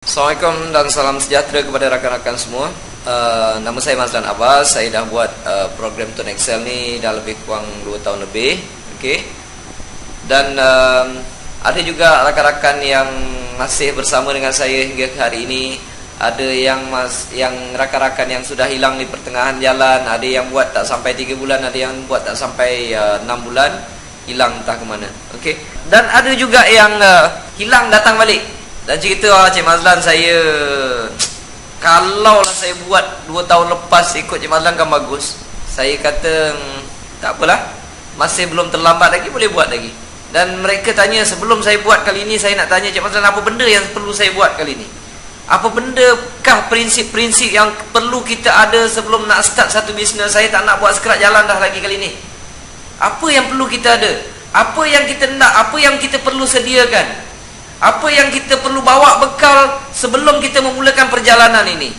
Assalamualaikum dan salam sejahtera kepada rakan-rakan semua. Nama saya Mazlan Abbas. Saya dah buat program Tone Excel ni dah lebih kurang 2 tahun lebih. Okey. Dan ada juga rakan-rakan yang masih bersama dengan saya hingga hari ini. Ada yang rakan-rakan yang sudah hilang di pertengahan jalan, ada yang buat tak sampai 3 bulan, ada yang buat tak sampai 6 bulan, hilang entah ke mana. Okey. Dan ada juga yang hilang datang balik. Dan cerita Cik Mazlan, saya kalau lah saya buat 2 tahun lepas ikut Cik Mazlan kan bagus. Saya kata tak apalah, masih belum terlambat lagi, boleh buat lagi. Dan mereka tanya sebelum saya buat kali ini, saya nak tanya Cik Mazlan, apa benda yang perlu saya buat kali ini? Apa bendakah prinsip-prinsip yang perlu kita ada sebelum nak start satu bisnes? Saya tak nak buat sekerat jalan dah lagi kali ini. Apa yang perlu kita ada? Apa yang kita nak? Apa yang kita perlu sediakan? Apa yang kita perlu bawa bekal sebelum kita memulakan perjalanan ini?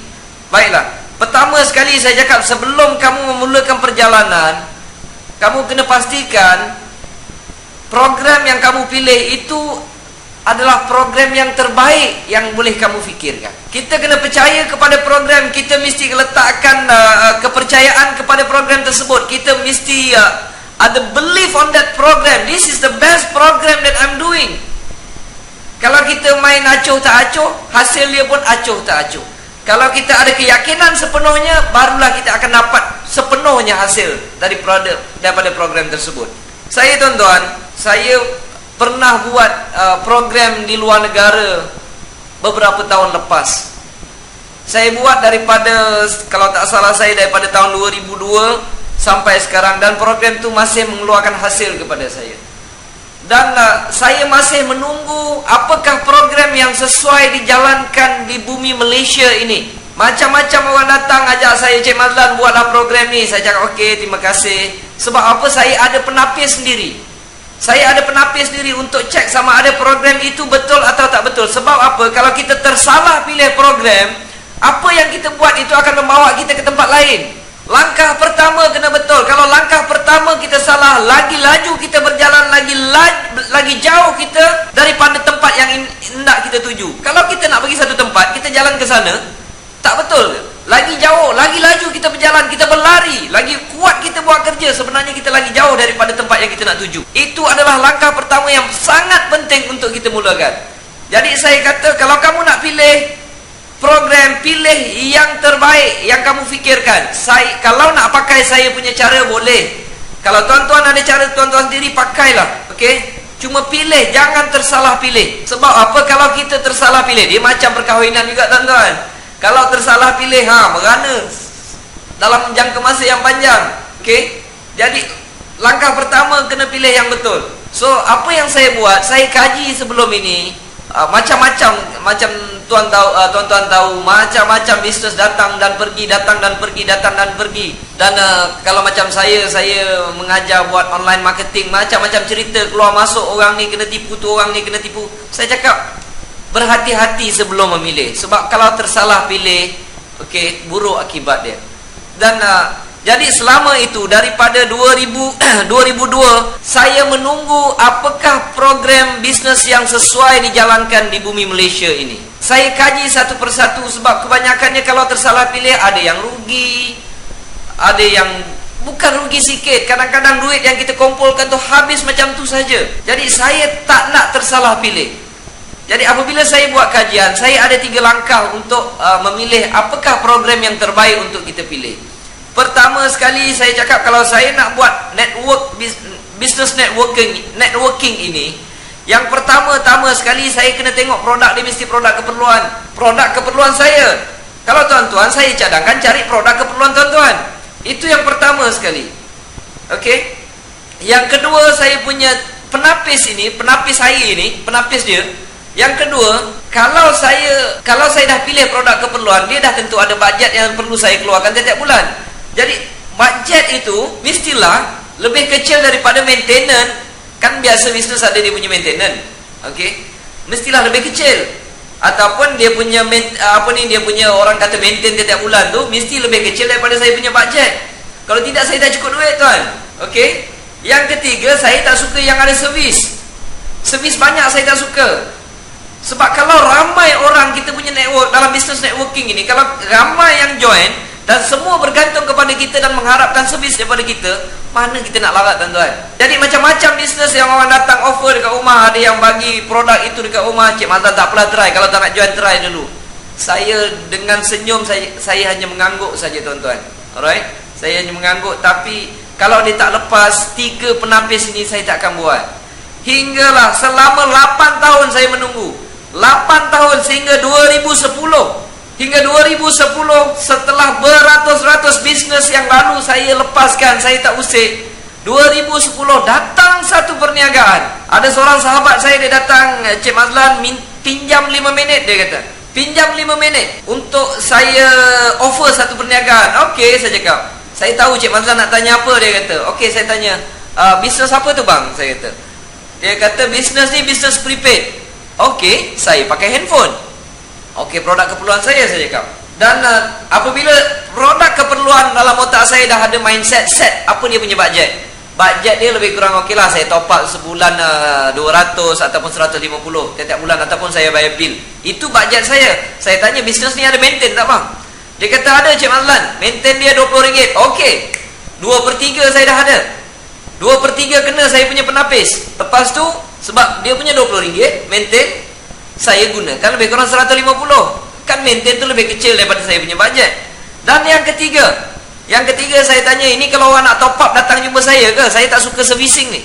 Baiklah, pertama sekali saya cakap, sebelum kamu memulakan perjalanan, kamu kena pastikan program yang kamu pilih itu adalah program yang terbaik yang boleh kamu fikirkan. Kita kena percaya kepada program. Kita mesti letakkan kepercayaan kepada program tersebut. Kita mesti ada belief on that program. This is the best program that I'm doing. Kalau kita main acuh tak acuh, hasil dia pun acuh tak acuh. Kalau kita ada keyakinan sepenuhnya, barulah kita akan dapat sepenuhnya hasil daripada program tersebut. Saya tuan-tuan, saya pernah buat program di luar negara beberapa tahun lepas. Saya buat daripada, kalau tak salah saya, daripada tahun 2002 sampai sekarang. Dan program itu masih mengeluarkan hasil kepada saya. Dan saya masih menunggu apakah program yang sesuai dijalankan di bumi Malaysia ini. Macam-macam orang datang ajak saya, Cik Mazlan buatlah program ni. Saya cakap okey, terima kasih. Sebab apa? Saya ada penapis sendiri. Saya ada penapis sendiri untuk cek sama ada program itu betul atau tak betul. Sebab apa? Kalau kita tersalah pilih program, apa yang kita buat itu akan membawa kita ke tempat lain. Langkah pertama kena betul. Kalau langkah pertama kita salah, lagi laju kita berjalan, lagi jauh kita daripada tempat yang hendak kita tuju. Kalau kita nak pergi satu tempat, kita jalan ke sana, tak betul. Lagi jauh, lagi laju kita berjalan, kita berlari, lagi kuat kita buat kerja, sebenarnya kita lagi jauh daripada tempat yang kita nak tuju. Itu adalah langkah pertama yang sangat penting untuk kita mulakan. Jadi saya kata, kalau kamu nak pilih program, pilih yang terbaik yang kamu fikirkan. Kalau nak pakai saya punya cara, boleh. Kalau tuan-tuan ada cara tuan-tuan sendiri, pakailah. Okey? Cuma pilih, jangan tersalah pilih. Sebab apa? Kalau kita tersalah pilih, dia macam perkahwinan juga tuan-tuan. Kalau tersalah pilih, merana dalam jangka masa yang panjang. Okey? Jadi langkah pertama kena pilih yang betul. So apa yang saya buat, saya kaji sebelum ini. Macam-macam, macam tuan-tuan tahu, macam-macam bisnes datang dan pergi, datang dan pergi, datang dan pergi. Dan kalau macam saya mengajar buat online marketing, macam-macam cerita keluar masuk, orang ni kena tipu tu, orang ni kena tipu. Saya cakap berhati-hati sebelum memilih. Sebab kalau tersalah pilih, okey, buruk akibat dia. Dan jadi selama itu daripada 2002 saya menunggu apakah program bisnes yang sesuai dijalankan di bumi Malaysia ini. Saya kaji satu persatu, sebab kebanyakannya kalau tersalah pilih, ada yang rugi, ada yang bukan rugi sikit. Kadang-kadang duit yang kita kumpulkan tu habis macam tu saja. Jadi saya tak nak tersalah pilih. Jadi apabila saya buat kajian, saya ada 3 langkah untuk memilih apakah program yang terbaik untuk kita pilih. Pertama sekali saya cakap, kalau saya nak buat business networking ini, yang pertama-tama sekali saya kena tengok produk dia, mesti produk keperluan. Produk keperluan saya. Kalau tuan-tuan, saya cadangkan cari produk keperluan tuan-tuan. Itu yang pertama sekali. Okey. Yang kedua, saya punya penapis ini, penapis saya ini, penapis dia. Yang kedua, kalau saya dah pilih produk keperluan, dia dah tentu ada bajet yang perlu saya keluarkan setiap bulan. Jadi bajet itu mestilah lebih kecil daripada maintenance. Kan biasa bisnes ada dia punya maintenance. Okey. Mestilah lebih kecil. Ataupun dia punya dia punya orang kata maintain setiap bulan tu mesti lebih kecil daripada saya punya bajet. Kalau tidak, saya dah cukup duit tuan. Okey. Yang ketiga, saya tak suka yang ada servis. Servis banyak saya tak suka. Sebab kalau ramai orang kita punya business networking ini, kalau ramai yang join dan semua bergantung kepada kita dan mengharapkan servis daripada kita, mana kita nak larat tuan-tuan? Jadi macam-macam bisnes yang orang datang offer dekat rumah, ada yang bagi produk itu dekat rumah. Cik Mazlan tak apalah try, kalau tak nak join try dulu. Saya dengan senyum, saya hanya mengangguk saja tuan-tuan. Alright, saya hanya mengangguk. Tapi kalau dia tak lepas 3 penapis ini, saya tak akan buat. Hinggalah selama 8 tahun saya menunggu, 8 tahun sehingga 2010. Hingga 2010, setelah beratus-ratus bisnes yang lalu saya lepaskan, saya tak usik, 2010 datang satu perniagaan. Ada seorang sahabat saya, dia datang, Cik Mazlan pinjam 5 minit, dia kata. Pinjam 5 minit untuk saya offer satu perniagaan. Okey, saya cakap. Saya tahu Cik Mazlan nak tanya apa, dia kata. Okey, saya tanya, bisnes apa tu bang? Saya kata. Dia kata, bisnes ni bisnes prepaid. Okey, saya pakai handphone. Okey, produk keperluan saya cakap. Dan apabila produk keperluan dalam otak saya dah ada mindset set apa dia punya budget. Budget dia lebih kurang okey lah, saya top up sebulan 200 ataupun 150 tiap-tiap bulan, ataupun saya bayar bil. Itu budget saya. Saya tanya, bisnes ni ada maintain tak bang? Dia kata ada Cik Mazlan, maintain dia RM20. Okey, 2/3 saya dah ada. 2/3 kena saya punya penapis. Lepas tu sebab dia punya RM20 maintain, saya gunakan lebih kurang 150. Kan maintain tu lebih kecil daripada saya punya budget. Dan yang ketiga saya tanya, ini kalau orang nak top up datang jumpa saya ke? Saya tak suka servicing ni.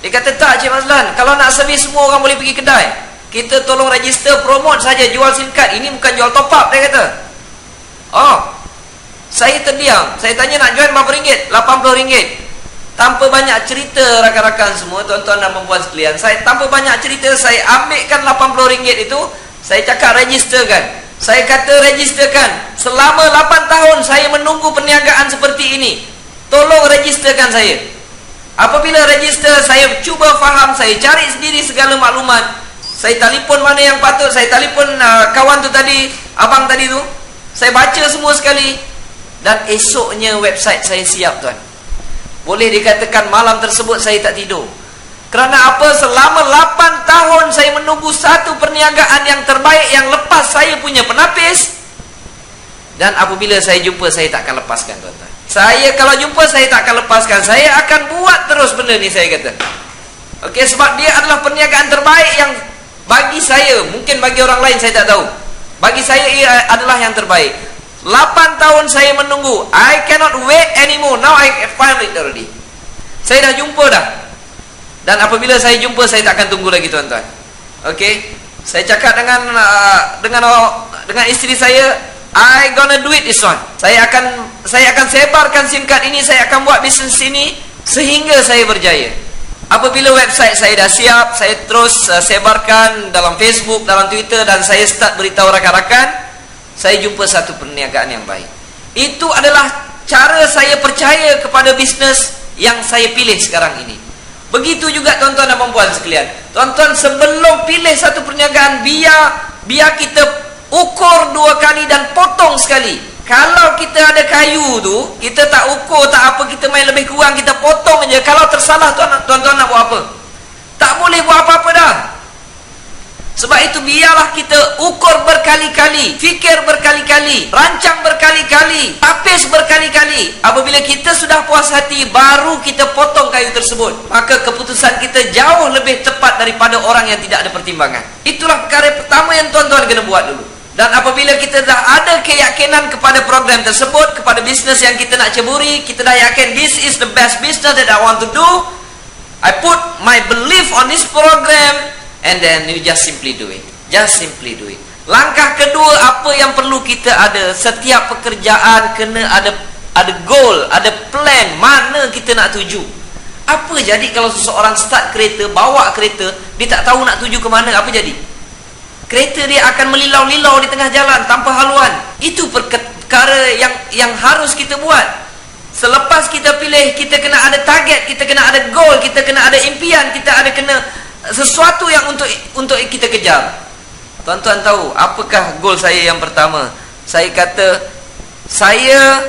Dia kata, tak Cik Mazlan, kalau nak servis semua orang boleh pergi kedai. Kita tolong register, promote saja, jual SIM card. Ini bukan jual top up, dia kata. Oh, saya terdiam. Saya tanya, nak join berapa ringgit? RM80. Tanpa banyak cerita rakan-rakan semua, tuan-tuan dan perempuan sekalian, tanpa banyak cerita, saya ambilkan RM80 itu, saya cakap registerkan. Saya kata registerkan. Selama 8 tahun saya menunggu perniagaan seperti ini. Tolong registerkan saya. Apabila register, saya cuba faham, saya cari sendiri segala maklumat. Saya telefon mana yang patut, saya telefon kawan tu tadi, abang tadi tu. Saya baca semua sekali. Dan esoknya website saya siap tuan. Boleh dikatakan malam tersebut saya tak tidur. Kerana apa? Selama 8 tahun saya menunggu satu perniagaan yang terbaik yang lepas saya punya penapis. Dan apabila saya jumpa, saya tak akan lepaskan tuan-tuan. Saya kalau jumpa, saya tak akan lepaskan. Saya akan buat terus benda ni, saya kata. Okey, sebab dia adalah perniagaan terbaik yang bagi saya, mungkin bagi orang lain saya tak tahu. Bagi saya ia adalah yang terbaik. 8 tahun saya menunggu. I cannot wait anymore. Now I find it already. Saya dah jumpa dah. Dan apabila saya jumpa, saya tak akan tunggu lagi tuan-tuan. Okey, saya cakap dengan isteri saya, I gonna do it this one. Saya akan sebarkan SIM card ini, saya akan buat bisnes ini sehingga saya berjaya. Apabila website saya dah siap, saya terus sebarkan dalam Facebook, dalam Twitter, dan saya start beritahu rakan-rakan. Saya jumpa satu perniagaan yang baik. Itu adalah cara saya percaya kepada bisnes yang saya pilih sekarang ini. Begitu juga tuan-tuan dan perempuan sekalian. Tuan-tuan, sebelum pilih satu perniagaan, biar kita ukur 2 kali dan potong sekali. Kalau kita ada kayu tu, kita tak ukur, tak apa, kita main lebih kurang, kita potong aja. Kalau tersalah, tuan-tuan nak buat apa? Tak boleh buat apa-apa dah. Sebab itu biarlah kita ukur berkali-kali, fikir berkali-kali, rancang berkali-kali, tapis berkali-kali. Apabila kita sudah puas hati, baru kita potong kayu tersebut. Maka keputusan kita jauh lebih tepat daripada orang yang tidak ada pertimbangan. Itulah perkara pertama yang tuan-tuan kena buat dulu. Dan apabila kita dah ada keyakinan kepada program tersebut, kepada bisnes yang kita nak ceburi, kita dah yakin this is the best business that I want to do, I put my belief on this program. And then you just simply do it. Just simply do it. Langkah kedua, apa yang perlu kita ada? Setiap pekerjaan kena ada goal, ada plan, mana kita nak tuju. Apa jadi kalau seseorang start kereta, bawa kereta, dia tak tahu nak tuju ke mana, apa jadi? Kereta dia akan melilau-lilau di tengah jalan tanpa haluan. Itu perkara yang harus kita buat. Selepas kita pilih, kita kena ada target, kita kena ada goal, kita kena ada impian, kita ada kena sesuatu yang untuk kita kejar. Tuan-tuan tahu apakah goal saya yang pertama? Saya kata, saya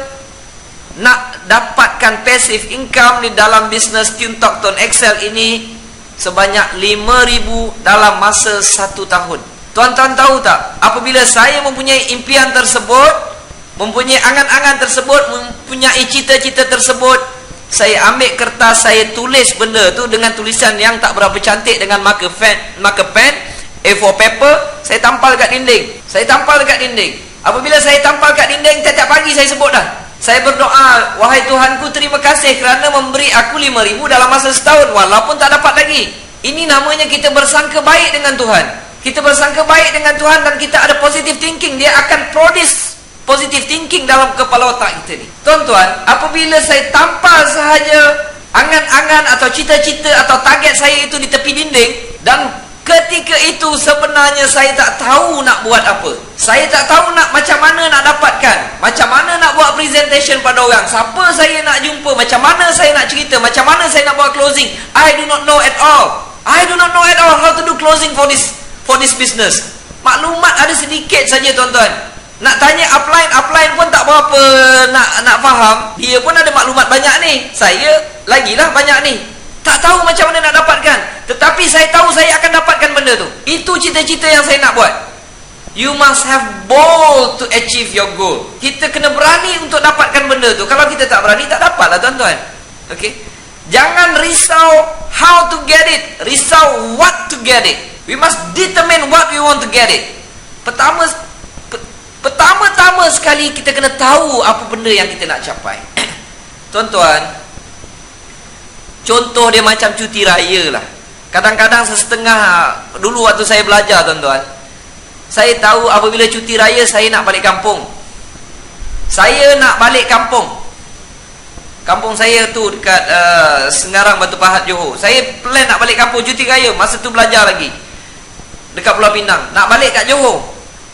nak dapatkan passive income di dalam bisnes TuneTalk Tone Excel ini sebanyak 5,000 dalam masa 1 tahun. Tuan-tuan tahu tak, apabila saya mempunyai impian tersebut, mempunyai angan-angan tersebut, mempunyai cita-cita tersebut, saya ambil kertas, saya tulis benda tu dengan tulisan yang tak berapa cantik, dengan marker pen, A4 paper, saya tampal kat dinding. Apabila saya tampal kat dinding, tiap-tiap pagi saya sebut dah. Saya berdoa, wahai Tuhanku, terima kasih kerana memberi aku 5,000 dalam masa setahun, walaupun tak dapat lagi. Ini namanya kita bersangka baik dengan Tuhan. Kita bersangka baik dengan Tuhan dan kita ada positive thinking. Dia akan produce positive thinking dalam kepala otak kita ni. Tuan-tuan, apabila saya tampal sahaja angan-angan atau cita-cita atau target saya itu di tepi dinding, dan ketika itu sebenarnya saya tak tahu nak buat apa. Saya tak tahu macam mana nak dapatkan, macam mana nak buat presentation pada orang, siapa saya nak jumpa, macam mana saya nak cerita, macam mana saya nak buat closing. I do not know at all. I do not know at all how to do closing for this business. Maklumat ada sedikit saja, tuan-tuan. Nak tanya upline pun tak berapa nak faham. Dia pun ada maklumat banyak ni, saya lagilah banyak ni. Tak tahu macam mana nak dapatkan. Tetapi saya tahu saya akan dapatkan benda tu. Itu cita-cita yang saya nak buat. You must have bold to achieve your goal. Kita kena berani untuk dapatkan benda tu. Kalau kita tak berani, tak dapatlah, tuan-tuan. Okey. Jangan risau how to get it, risau what to get it. We must determine what we want to get it. Pertama-tama sekali kita kena tahu apa benda yang kita nak capai. Tuan-tuan, contoh dia macam cuti raya lah. Kadang-kadang sesetengah, dulu waktu saya belajar, tuan-tuan, saya tahu apabila cuti raya saya nak balik kampung. Saya nak balik kampung. Kampung saya tu dekat Sengarang, Batu Pahat, Johor. Saya plan nak balik kampung cuti raya. Masa tu belajar lagi dekat Pulau Pinang. Nak balik kat Johor.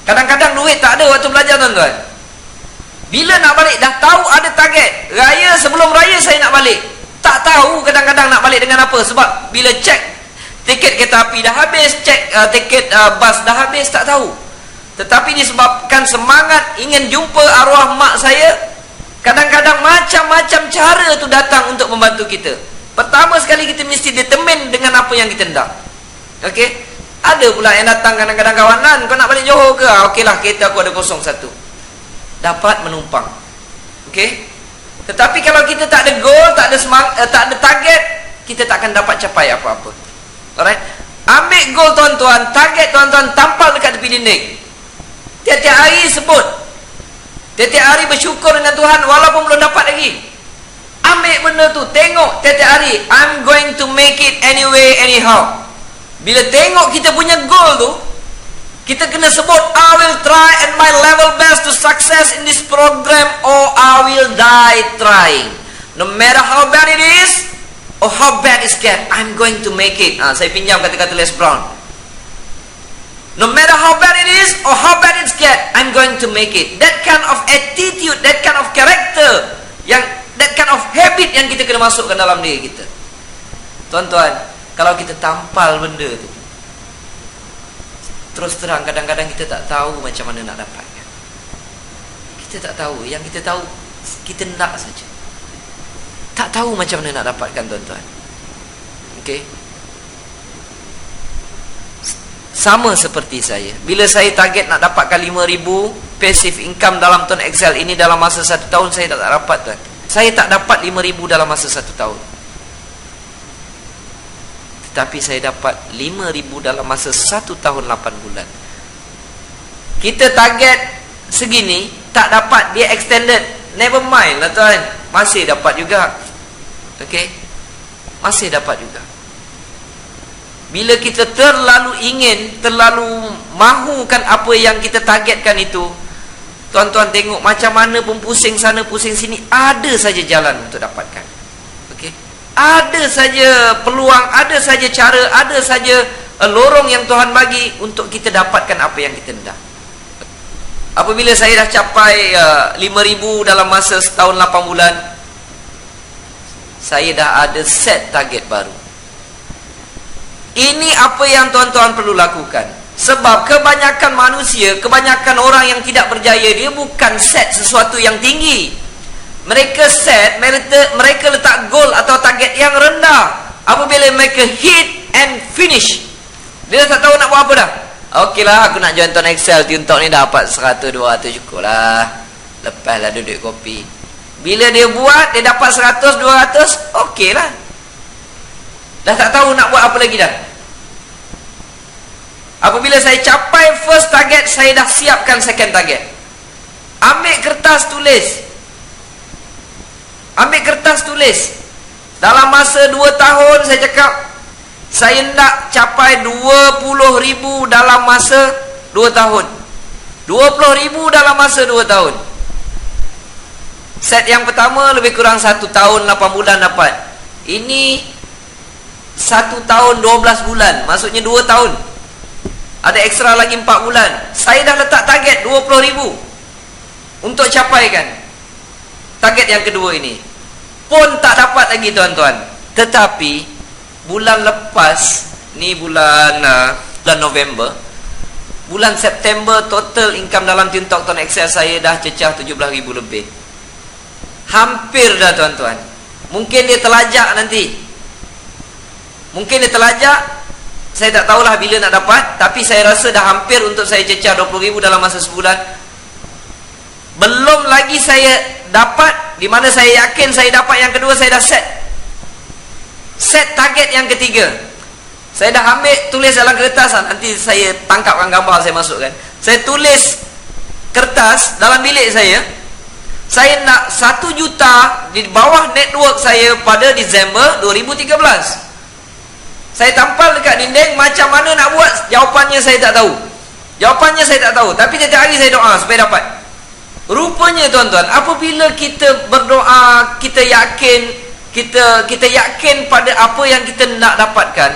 Kadang-kadang duit tak ada waktu belajar, tuan-tuan. Bila nak balik, dah tahu ada target. Raya, sebelum raya saya nak balik. Tak tahu kadang-kadang nak balik dengan apa. Sebab bila cek tiket kereta api dah habis, cek tiket bas dah habis, tak tahu. Tetapi disebabkan semangat ingin jumpa arwah mak saya, kadang-kadang macam-macam cara tu datang untuk membantu kita. Pertama sekali kita mesti determine dengan apa yang kita hendak. Okey. Ada pula yang datang kadang-kadang, kawanan, kau nak balik Johor ke? Okeylah, kereta aku ada 01. Dapat menumpang. Okey. Tetapi kalau kita tak ada goal, tak ada tak ada target, kita tak akan dapat capai apa-apa. Alright? Ambil goal, tuan-tuan, target tuan-tuan, tampal dekat tepi dinding. Tiap-tiap hari sebut. Tiap-tiap hari bersyukur dengan Tuhan walaupun belum dapat lagi. Ambil benda tu, tengok tiap-tiap hari, I'm going to make it anyway, anyhow. Bila tengok kita punya goal tu, kita kena sebut, I will try at my level best to success in this program, or I will die trying. No matter how bad it is, or how bad it gets, I'm going to make it. Saya pinjam kata-kata Les Brown. No matter how bad it is, or how bad it gets, I'm going to make it. That kind of attitude, that kind of character, that kind of habit yang kita kena masukkan dalam diri kita. Tuan-tuan, kalau kita tampal benda tu, terus terang kadang-kadang kita tak tahu macam mana nak dapatkan. Kita tak tahu. Yang kita tahu, kita nak saja. Tak tahu macam mana nak dapatkan, tuan-tuan. Okey. Sama seperti saya. Bila saya target nak dapatkan 5,000 passive income dalam Tuan Excel ini dalam masa 1 tahun, saya tak dapat, tuan. Saya tak dapat 5,000 dalam masa 1 tahun. Tetapi saya dapat 5,000 dalam masa 1 tahun 8 bulan. Kita target segini, tak dapat, dia extended. Never mind lah, tuan. Masih dapat juga. Okey? Masih dapat juga. Bila kita terlalu ingin, terlalu mahukan apa yang kita targetkan itu, tuan-tuan tengok macam mana pun pusing sana pusing sini, ada saja jalan untuk dapatkan. Okey? Ada saja peluang, ada saja cara, ada saja lorong yang Tuhan bagi untuk kita dapatkan apa yang kita hendak. Apabila saya dah capai 5,000 dalam masa setahun 8 bulan, saya dah ada set target baru. Ini apa yang tuan-tuan perlu lakukan. Sebab kebanyakan manusia, kebanyakan orang yang tidak berjaya, dia bukan set sesuatu yang tinggi. Mereka set, mereka letak goal atau target yang rendah. Apabila mereka hit and finish, dia tak tahu nak buat apa dah. Okey lah, aku nak join Tuan Excel. Untuk ni dapat 100-200 cukup lah. Lepas lah duduk kopi. Bila dia buat, dia dapat 100-200, okey lah. Dah tak tahu nak buat apa lagi dah. Apabila saya capai first target, saya dah siapkan second target. Ambil kertas tulis. Ambil kertas tulis. Dalam masa 2 tahun saya cakap, saya nak capai 20,000 dalam masa 2 tahun. 20,000 dalam masa 2 tahun. Set yang pertama lebih kurang 1 tahun 8 bulan dapat. Ini 1 tahun 12 bulan. Maksudnya 2 tahun. Ada ekstra lagi 4 bulan. Saya dah letak target 20,000 untuk capaikan target yang kedua ini. Pun tak dapat lagi tuan-tuan. Tetapi bulan lepas, ni bulan November, bulan September, total income dalam TuneTalk Tuan Excel saya dah cecah 17,000 lebih. Hampir dah tuan-tuan. Mungkin dia terlajak nanti. Mungkin dia terlajak. Saya tak tahulah bila nak dapat. Tapi saya rasa dah hampir untuk saya cecah 20,000 dalam masa sebulan. Belum lagi saya dapat, di mana saya yakin saya dapat yang kedua, saya dah set target yang ketiga. Saya dah ambil, tulis dalam kertas. Nanti saya tangkapkan gambar, saya masukkan. Saya tulis kertas dalam bilik saya. Saya nak 1 juta di bawah network saya pada Disember 2013. Saya tampal dekat dinding. Macam mana nak buat? Jawapannya saya tak tahu. Jawapannya saya tak tahu. Tapi setiap hari saya doa supaya dapat. Rupanya tuan-tuan, apabila kita berdoa, kita yakin pada apa yang kita nak dapatkan,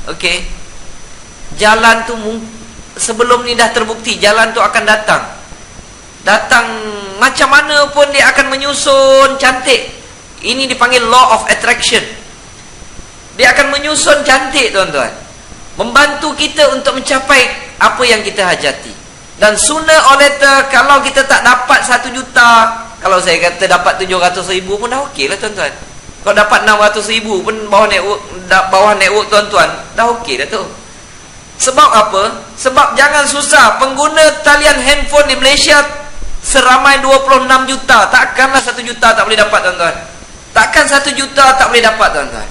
okey, jalan tu sebelum ni dah terbukti, jalan tu akan datang macam mana pun dia akan menyusun cantik. Ini dipanggil law of attraction. Dia akan menyusun cantik tuan-tuan, membantu kita untuk mencapai apa yang kita hajati. Dan sooner or later, kalau kita tak dapat 1 juta, kalau saya kata dapat 700,000 pun dah okey lah tuan-tuan. Kalau dapat 600,000 pun bawah network tuan-tuan, dah okey dah tu. Sebab apa? Sebab jangan susah. Pengguna talian handphone di Malaysia seramai 26 juta. Takkanlah 1 juta tak boleh dapat tuan-tuan. Takkan 1 juta tak boleh dapat tuan-tuan.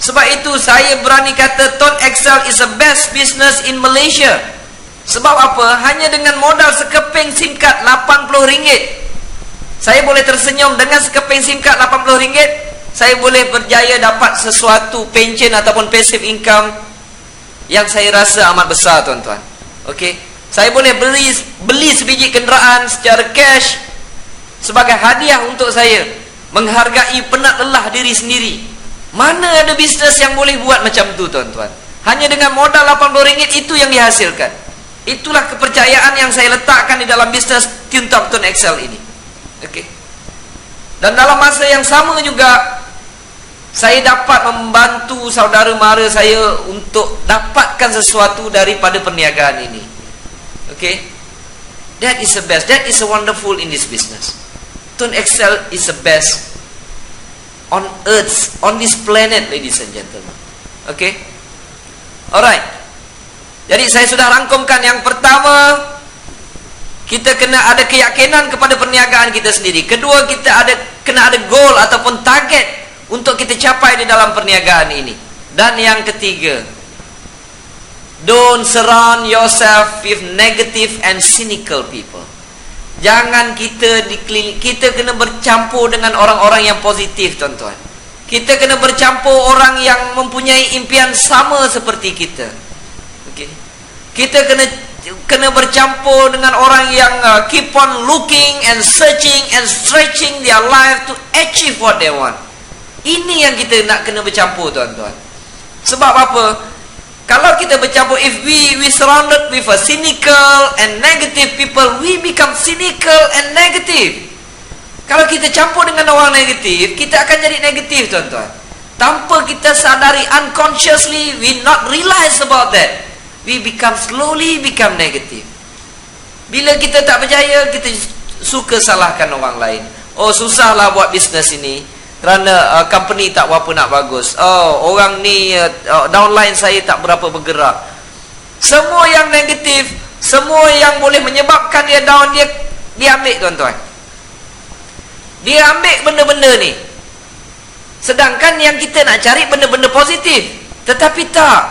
Sebab itu saya berani kata Tuan Excel is the best business in Malaysia. Sebab apa? Hanya dengan modal sekeping SIM card RM80, saya boleh tersenyum. Dengan sekeping SIM card RM80, saya boleh berjaya dapat sesuatu pension ataupun passive income yang saya rasa amat besar tuan-tuan. Okey, saya boleh beli sebiji kenderaan secara cash sebagai hadiah untuk saya, menghargai penat lelah diri sendiri. Mana ada bisnes yang boleh buat macam tu tuan-tuan? Hanya dengan modal RM80 itu yang dihasilkan. Itulah kepercayaan yang saya letakkan di dalam bisnes TuneTalk Tuan Excel ini. Okey. Dan dalam masa yang sama juga, saya dapat membantu saudara mara saya untuk dapatkan sesuatu daripada perniagaan ini. Okey. That is the best. That is a wonderful in this business. Tuan Excel is the best on earth, on this planet, ladies and gentlemen. Okey. Alright. Jadi saya sudah rangkumkan. Yang pertama, kita kena ada keyakinan kepada perniagaan kita sendiri. Kedua, kita kena ada goal ataupun target untuk kita capai di dalam perniagaan ini. Dan yang ketiga, don't surround yourself with negative and cynical people. Jangan kita kena bercampur dengan orang-orang yang positif tuan-tuan. Kita kena bercampur orang yang mempunyai impian sama seperti kita. Okay. Kita kena bercampur dengan orang yang keep on looking and searching and stretching their life to achieve what they want. Ini yang kita nak kena bercampur tuan-tuan. Sebab apa? Kalau kita bercampur, if we surrounded with a cynical and negative people, we become cynical and negative. Kalau kita campur dengan orang negatif, kita akan jadi negatif tuan-tuan. Tanpa kita sadari, unconsciously, we not realize about that. We slowly become negative. Bila kita tak berjaya, kita suka salahkan orang lain. Oh, susahlah buat bisnes ini kerana company tak berapa nak bagus. Oh, orang ni downline saya tak berapa bergerak. Semua yang negatif, semua yang boleh menyebabkan dia down, dia ambil tuan-tuan. Dia ambil benda-benda ni. Sedangkan yang kita nak cari benda-benda positif. Tetapi tak.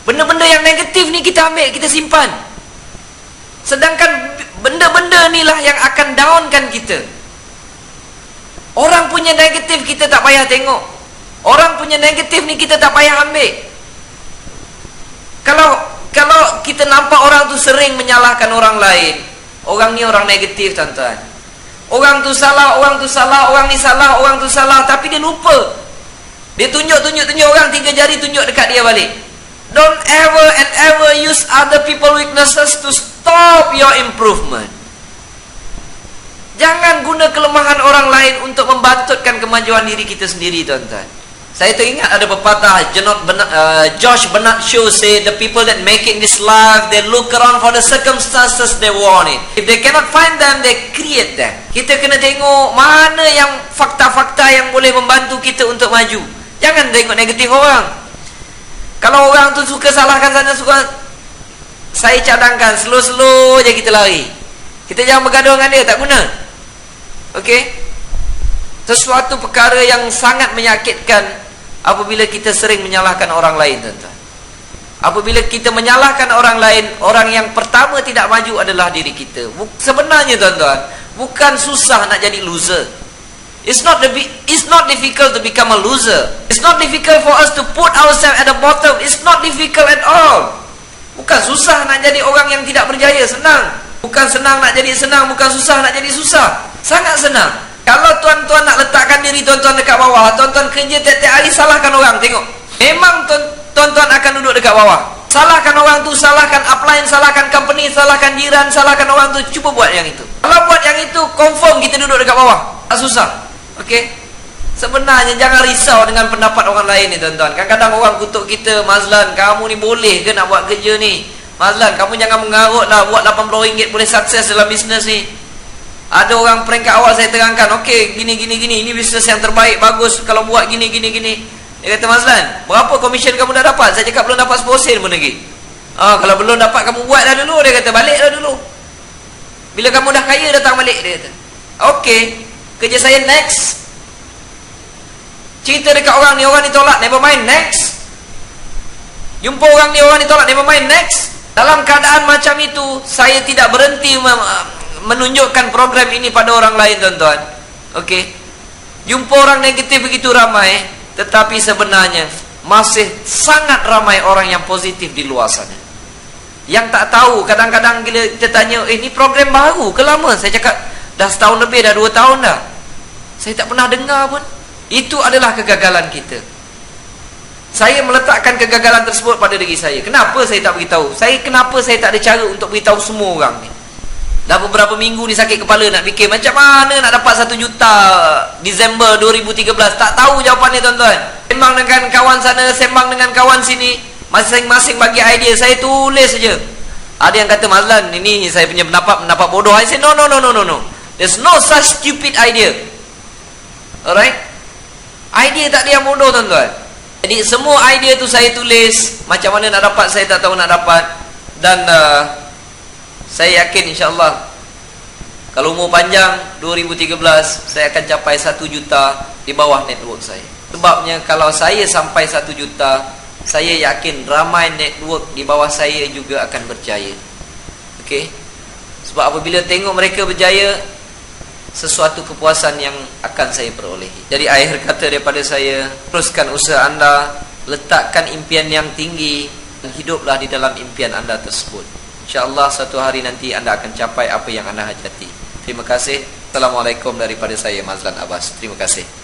Benda-benda yang negatif ni kita ambil, kita simpan. Sedangkan benda-benda ni lah yang akan downkan kita. Orang punya negatif kita tak payah tengok. Orang punya negatif ni kita tak payah ambil. Kalau kita nampak orang tu sering menyalahkan orang lain, orang ni orang negatif tuan-tuan. Orang tu salah, orang tu salah, orang ni salah, orang tu salah, tapi dia lupa. Dia tunjuk orang, 3 jari tunjuk dekat dia balik. Don't ever and ever use other people weaknesses to stop your improvement. Jangan guna kelemahan orang lain untuk membantutkan kemajuan diri kita sendiri tuan-tuan. Saya teringat ada pepatah George Bernard Shaw say, the people that make it in this life, they look around for the circumstances they want it. If they cannot find them, they create them. Kita kena tengok mana yang fakta-fakta yang boleh membantu kita untuk maju. Jangan tengok negatif orang. Kalau orang tu suka salahkan sana, saya cadangkan slow-slow je kita lari. Kita jangan bergaduh dengan dia, tak guna. Okey? Sesuatu perkara yang sangat menyakitkan apabila kita sering menyalahkan orang lain tuan-tuan. Apabila kita menyalahkan orang lain, orang yang pertama tidak maju adalah diri kita. Sebenarnya tuan-tuan, bukan susah nak jadi loser. It's not difficult to become a loser. It's not difficult for us to put ourselves at the bottom. It's not difficult at all. Bukan susah nak jadi orang yang tidak berjaya, senang. Bukan senang nak jadi senang, bukan susah nak jadi susah. Sangat senang. Kalau tuan-tuan nak letakkan diri tuan-tuan dekat bawah, tuan-tuan kerja tiap-tiap hari salahkan orang, tengok. Memang tuan-tuan akan duduk dekat bawah. Salahkan orang tu, salahkan upline, salahkan company, salahkan jiran, salahkan orang tu. Cuba buat yang itu. Kalau buat yang itu, confirm kita duduk dekat bawah. Tak susah. Okey? Sebenarnya jangan risau dengan pendapat orang lain ni tuan-tuan. Kadang-kadang orang kutuk kita, Mazlan, kamu ni boleh ke nak buat kerja ni? Mazlan, kamu jangan mengarut lah, buat RM80 boleh sukses dalam bisnes ni. Ada orang peringkat awal saya terangkan, okey, gini, ini bisnes yang terbaik, bagus kalau buat gini. Dia kata, Mazlan, berapa komisen kamu dah dapat? Saya cakap belum dapat 10 sen pun lagi. Kalau belum dapat, kamu buat dah dulu. Dia kata, balik dah dulu. Bila kamu dah kaya, datang balik. Dia kata, okey, kerja saya next. Cerita dekat orang ni tolak, never mind, next. Jumpa orang ni tolak, never mind, next. Dalam keadaan macam itu, saya tidak berhenti menunjukkan program ini pada orang lain tuan-tuan. Okey. Jumpa orang negatif begitu ramai, tetapi sebenarnya masih sangat ramai orang yang positif di luar sana. Yang tak tahu, kadang-kadang bila kita tanya, ini program baru ke lama? Saya cakap, dah setahun lebih, dah 2 tahun dah. Saya tak pernah dengar pun. Itu adalah kegagalan kita. Saya meletakkan kegagalan tersebut pada diri saya. Kenapa saya tak beritahu? Kenapa saya tak ada cara untuk beritahu semua orang ni? Dah beberapa minggu ni sakit kepala nak fikir macam mana nak dapat 1 juta Disember 2013. Tak tahu jawapannya tuan-tuan. Sembang dengan kawan sana, sembang dengan kawan sini, masing-masing bagi idea. Saya tulis saja. Ada yang kata, Mazlan, ini saya punya pendapat bodoh. I say no. There's no such stupid idea. Alright? Idea tak ada yang bodoh tuan-tuan. Jadi semua idea tu saya tulis. Macam mana nak dapat, saya tak tahu nak dapat. Dan saya yakin insyaAllah kalau umur panjang 2013 saya akan capai 1 juta di bawah network saya. Sebabnya kalau saya sampai 1 juta, saya yakin ramai network di bawah saya juga akan berjaya. Okey? Sebab apabila tengok mereka berjaya, sesuatu kepuasan yang akan saya perolehi. Jadi akhir kata daripada saya, teruskan usaha anda, letakkan impian yang tinggi, dan hiduplah di dalam impian anda tersebut. InsyaAllah satu hari nanti anda akan capai apa yang anda hajati. Terima kasih. Assalamualaikum daripada saya, Mazlan Abbas. Terima kasih.